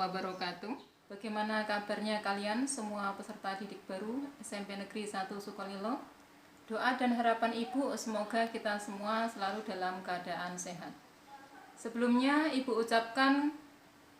wabarakatuh. Bagaimana kabarnya kalian semua peserta didik baru SMP Negeri 1 Sukolilo? Doa dan harapan Ibu semoga kita semua selalu dalam keadaan sehat. Sebelumnya Ibu ucapkan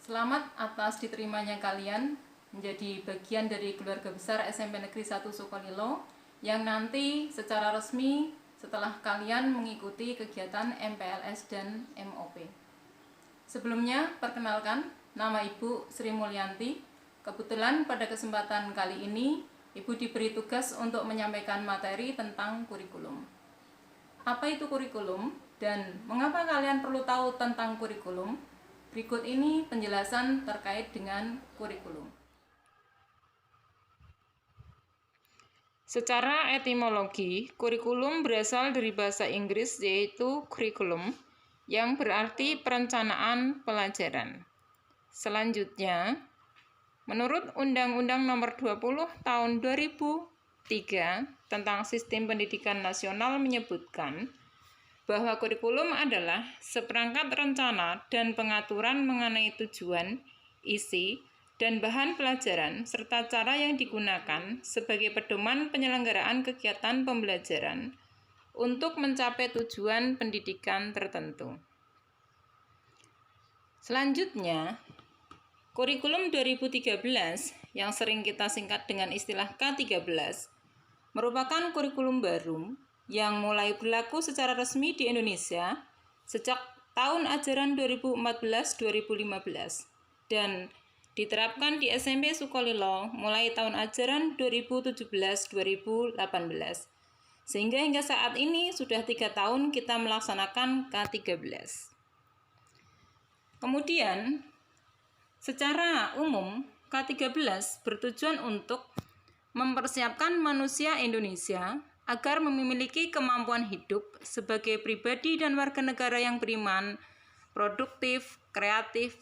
selamat atas diterimanya kalian menjadi bagian dari keluarga besar SMP Negeri 1 Sukolilo yang nanti secara resmi setelah kalian mengikuti kegiatan MPLS dan MOP. Sebelumnya, perkenalkan, nama Ibu Sri Mulyanti. Kebetulan pada kesempatan kali ini, Ibu diberi tugas untuk menyampaikan materi tentang kurikulum. Apa itu kurikulum dan mengapa kalian perlu tahu tentang kurikulum? Berikut ini penjelasan terkait dengan kurikulum. Secara etimologi, kurikulum berasal dari bahasa Inggris yaitu curriculum, yang berarti perencanaan pelajaran. Selanjutnya, menurut Undang-Undang Nomor 20 Tahun 2003 tentang Sistem Pendidikan Nasional menyebutkan bahwa kurikulum adalah seperangkat rencana dan pengaturan mengenai tujuan, isi, dan bahan pelajaran serta cara yang digunakan sebagai pedoman penyelenggaraan kegiatan pembelajaran untuk mencapai tujuan pendidikan tertentu. Selanjutnya, kurikulum 2013 yang sering kita singkat dengan istilah K13 merupakan kurikulum baru yang mulai berlaku secara resmi di Indonesia sejak tahun ajaran 2014-2015 dan diterapkan di SMP Sukolilo mulai tahun ajaran 2017-2018. Sehingga hingga saat ini sudah 3 tahun kita melaksanakan K13. Kemudian, secara umum K13 bertujuan untuk mempersiapkan manusia Indonesia agar memiliki kemampuan hidup sebagai pribadi dan warga negara yang beriman, produktif, kreatif,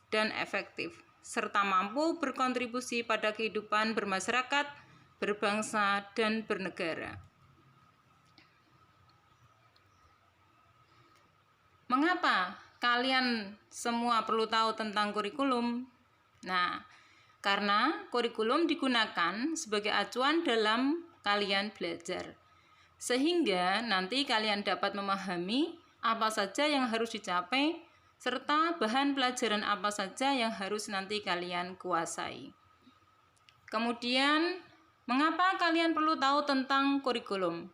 dan efektif, serta mampu berkontribusi pada kehidupan bermasyarakat, berbangsa, dan bernegara. Mengapa kalian semua perlu tahu tentang kurikulum? Nah, karena kurikulum digunakan sebagai acuan dalam kalian belajar. Sehingga nanti kalian dapat memahami apa saja yang harus dicapai, serta bahan pelajaran apa saja yang harus nanti kalian kuasai. Kemudian, mengapa kalian perlu tahu tentang kurikulum?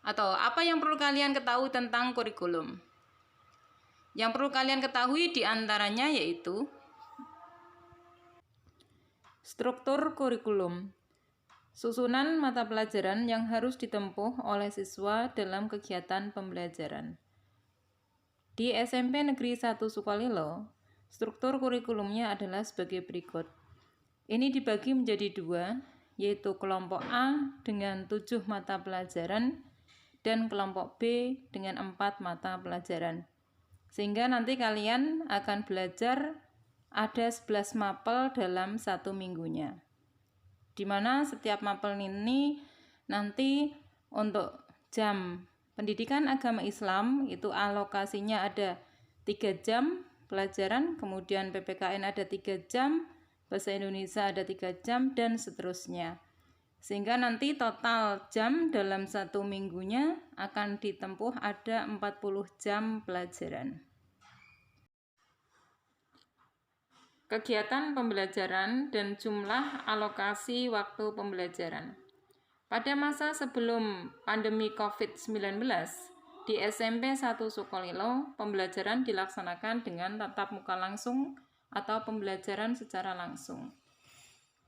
Atau apa yang perlu kalian ketahui tentang kurikulum? Yang perlu kalian ketahui diantaranya yaitu struktur kurikulum, susunan mata pelajaran yang harus ditempuh oleh siswa dalam kegiatan pembelajaran. Di SMP Negeri 1 Sukolilo, struktur kurikulumnya adalah sebagai berikut. Ini dibagi menjadi 2, yaitu kelompok A dengan 7 mata pelajaran dan kelompok B dengan 4 mata pelajaran. Sehingga nanti kalian akan belajar ada 11 mapel dalam 1 minggunya. Di mana setiap mapel ini nanti untuk jam pendidikan agama Islam itu alokasinya ada 3 jam pelajaran, kemudian PPKN ada 3 jam, bahasa Indonesia ada 3 jam, dan seterusnya. Sehingga nanti total jam dalam 1 minggunya akan ditempuh ada 40 jam pelajaran. Kegiatan pembelajaran dan jumlah alokasi waktu pembelajaran. Pada masa sebelum pandemi COVID-19, di SMP 1 Sukolilo, pembelajaran dilaksanakan dengan tatap muka langsung atau pembelajaran secara langsung,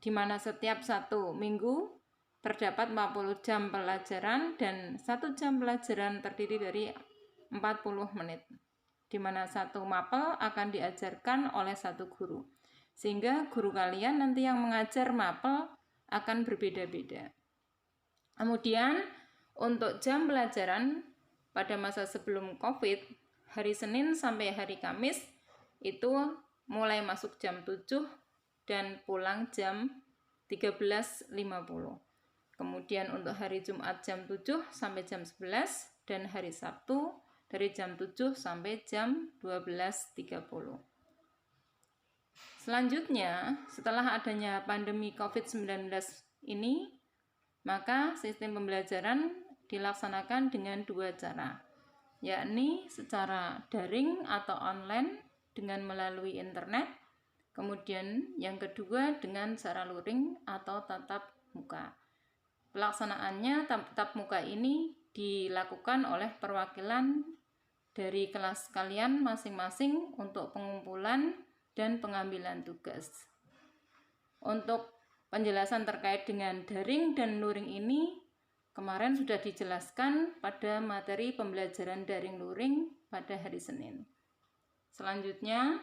di mana setiap 1 minggu terdapat 40 jam pelajaran dan 1 jam pelajaran terdiri dari 40 menit, di mana 1 mapel akan diajarkan oleh 1 guru. Sehingga guru kalian nanti yang mengajar mapel akan berbeda-beda. Kemudian untuk jam pelajaran pada masa sebelum COVID, hari Senin sampai hari Kamis itu mulai masuk jam 7 dan pulang jam 13.50. Kemudian untuk hari Jumat jam 7 sampai jam 11 dan hari Sabtu dari jam 7 sampai jam 12.30. Selanjutnya, setelah adanya pandemi COVID-19 ini, maka sistem pembelajaran dilaksanakan dengan 2 cara, yakni secara daring atau online dengan melalui internet, kemudian yang kedua dengan cara luring atau tatap muka. Pelaksanaannya tatap muka ini dilakukan oleh perwakilan dari kelas kalian masing-masing untuk pengumpulan dan pengambilan tugas. Untuk penjelasan terkait dengan daring dan luring ini kemarin sudah dijelaskan pada materi pembelajaran daring luring pada hari Senin. Selanjutnya,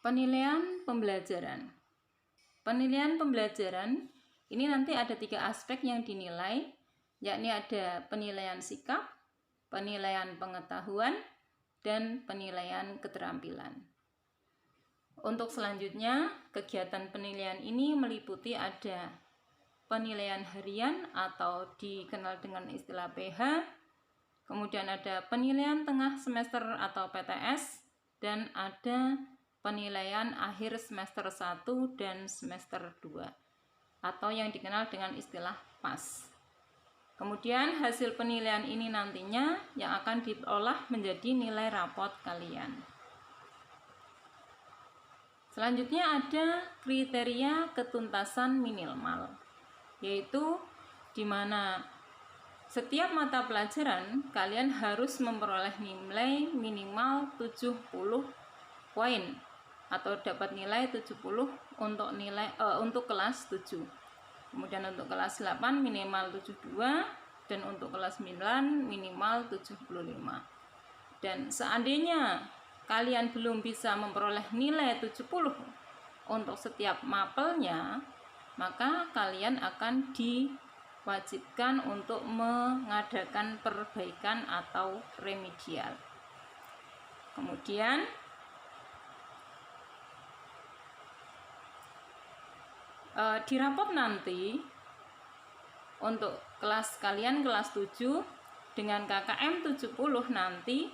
penilaian pembelajaran. Penilaian pembelajaran ini nanti ada 3 aspek yang dinilai, yakni ada penilaian sikap, penilaian pengetahuan, dan penilaian keterampilan. Untuk selanjutnya, kegiatan penilaian ini meliputi ada penilaian harian atau dikenal dengan istilah PH, kemudian ada penilaian tengah semester atau PTS, dan ada penilaian akhir semester 1 dan semester 2 atau yang dikenal dengan istilah PAS. Kemudian hasil penilaian ini nantinya yang akan diolah menjadi nilai rapot kalian. Selanjutnya ada kriteria ketuntasan minimal, yaitu di mana setiap mata pelajaran kalian harus memperoleh nilai minimal 70 poin atau dapat nilai 70 untuk kelas 7. Kemudian untuk kelas 8 minimal 72 dan untuk kelas 9 minimal 75. Dan seandainya kalian belum bisa memperoleh nilai 70 untuk setiap mapelnya, maka kalian akan diwajibkan untuk mengadakan perbaikan atau remedial. Kemudian di rapot nanti untuk kelas kalian kelas 7 dengan KKM 70 nanti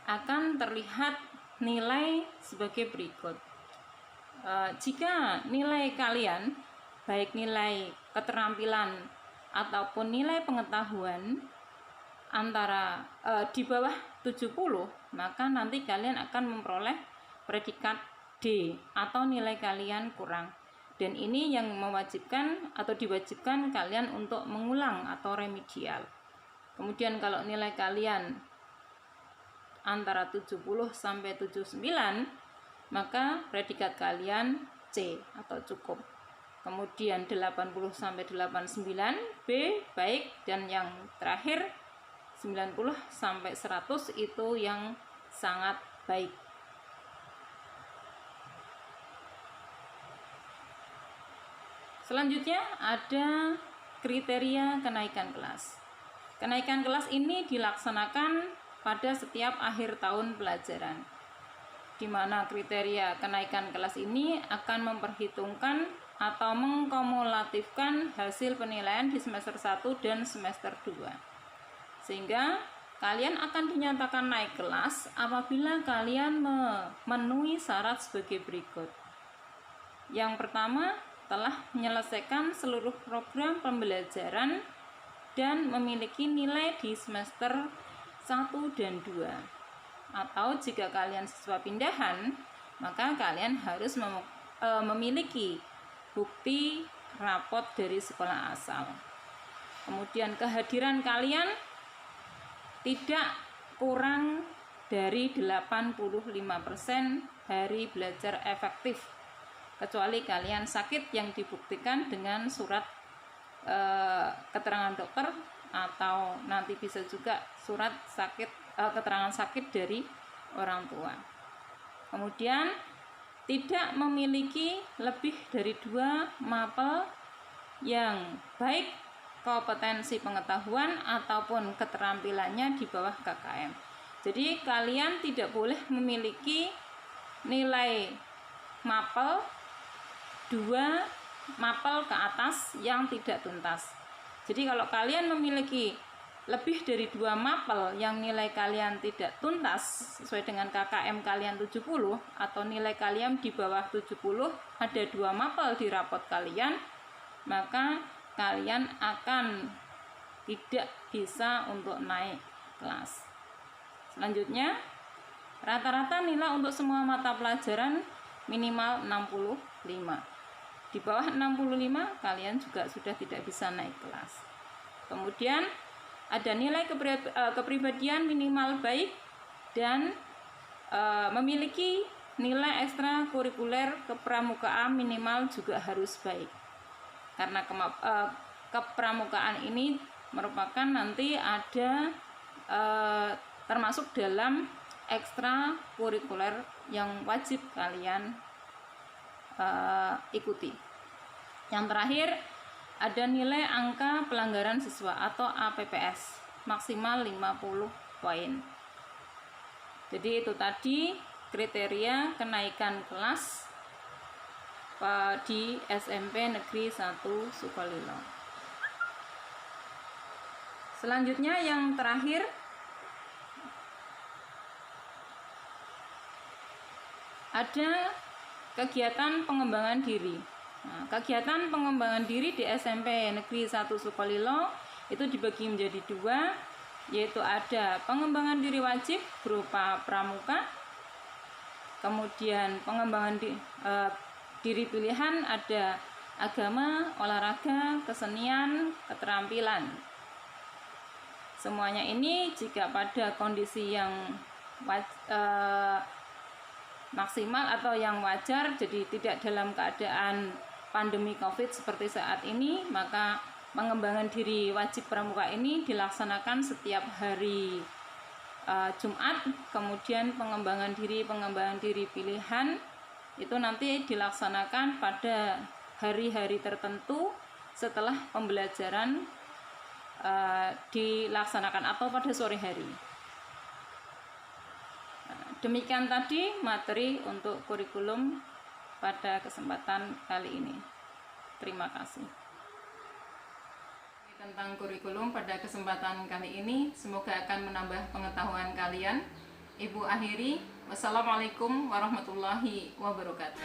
akan terlihat nilai sebagai berikut. Jika nilai kalian baik nilai keterampilan ataupun nilai pengetahuan antara di bawah 70, maka nanti kalian akan memperoleh predikat D atau nilai kalian kurang. Dan ini yang mewajibkan atau diwajibkan kalian untuk mengulang atau remedial. Kemudian kalau nilai kalian antara 70 sampai 79, maka predikat kalian C atau cukup. Kemudian 80 sampai 89 B baik, dan yang terakhir 90 sampai 100 itu yang sangat baik. Selanjutnya ada kriteria kenaikan kelas. Kenaikan kelas ini dilaksanakan pada setiap akhir tahun pelajaran, di mana kriteria kenaikan kelas ini akan memperhitungkan atau mengkumulatifkan hasil penilaian di semester 1 dan semester 2. Sehingga kalian akan dinyatakan naik kelas apabila kalian memenuhi syarat sebagai berikut. Yang pertama, telah menyelesaikan seluruh program pembelajaran dan memiliki nilai di semester 1 dan 2. Atau jika kalian siswa pindahan, maka kalian harus memiliki bukti rapot dari sekolah asal. Kemudian kehadiran kalian tidak kurang dari 85% hari belajar efektif, kecuali kalian sakit yang dibuktikan dengan surat keterangan dokter, atau nanti bisa juga surat keterangan sakit dari orang tua. Kemudian tidak memiliki lebih dari 2 mapel yang baik kompetensi pengetahuan ataupun keterampilannya di bawah KKM. Jadi kalian tidak boleh memiliki nilai mapel 2 mapel ke atas yang tidak tuntas. Jadi kalau kalian memiliki lebih dari 2 mapel yang nilai kalian tidak tuntas sesuai dengan KKM kalian 70 atau nilai kalian di bawah 70, ada 2 mapel di rapot kalian, maka kalian akan tidak bisa untuk naik kelas. Selanjutnya, rata-rata nilai untuk semua mata pelajaran minimal 65. Di bawah 65 kalian juga sudah tidak bisa naik kelas. Kemudian ada nilai kepribadian minimal baik dan memiliki nilai ekstrakurikuler kepramukaan minimal juga harus baik. Karena kepramukaan ini merupakan nanti ada termasuk dalam ekstrakurikuler yang wajib kalian ikuti. Yang terakhir, ada nilai angka pelanggaran siswa atau APPS maksimal 50 poin. Jadi itu tadi kriteria kenaikan kelas di SMP Negeri 1 Sukolilo. Selanjutnya yang terakhir, ada kegiatan pengembangan diri. Nah, kegiatan pengembangan diri di SMP Negeri 1 Sukolilo itu dibagi menjadi 2, yaitu ada pengembangan diri wajib berupa pramuka, kemudian pengembangan diri pilihan ada agama, olahraga, kesenian, keterampilan. Semuanya ini jika pada kondisi yang maksimal atau yang wajar, jadi tidak dalam keadaan pandemi COVID seperti saat ini, maka pengembangan diri wajib pramuka ini dilaksanakan setiap hari Jumat. Kemudian pengembangan diri pilihan itu nanti dilaksanakan pada hari-hari tertentu setelah pembelajaran dilaksanakan atau pada sore hari. Demikian tadi materi untuk kurikulum pada kesempatan kali ini. Terima kasih. Tentang kurikulum pada kesempatan kali ini, semoga akan menambah pengetahuan kalian. Ibu akhiri, wassalamualaikum warahmatullahi wabarakatuh.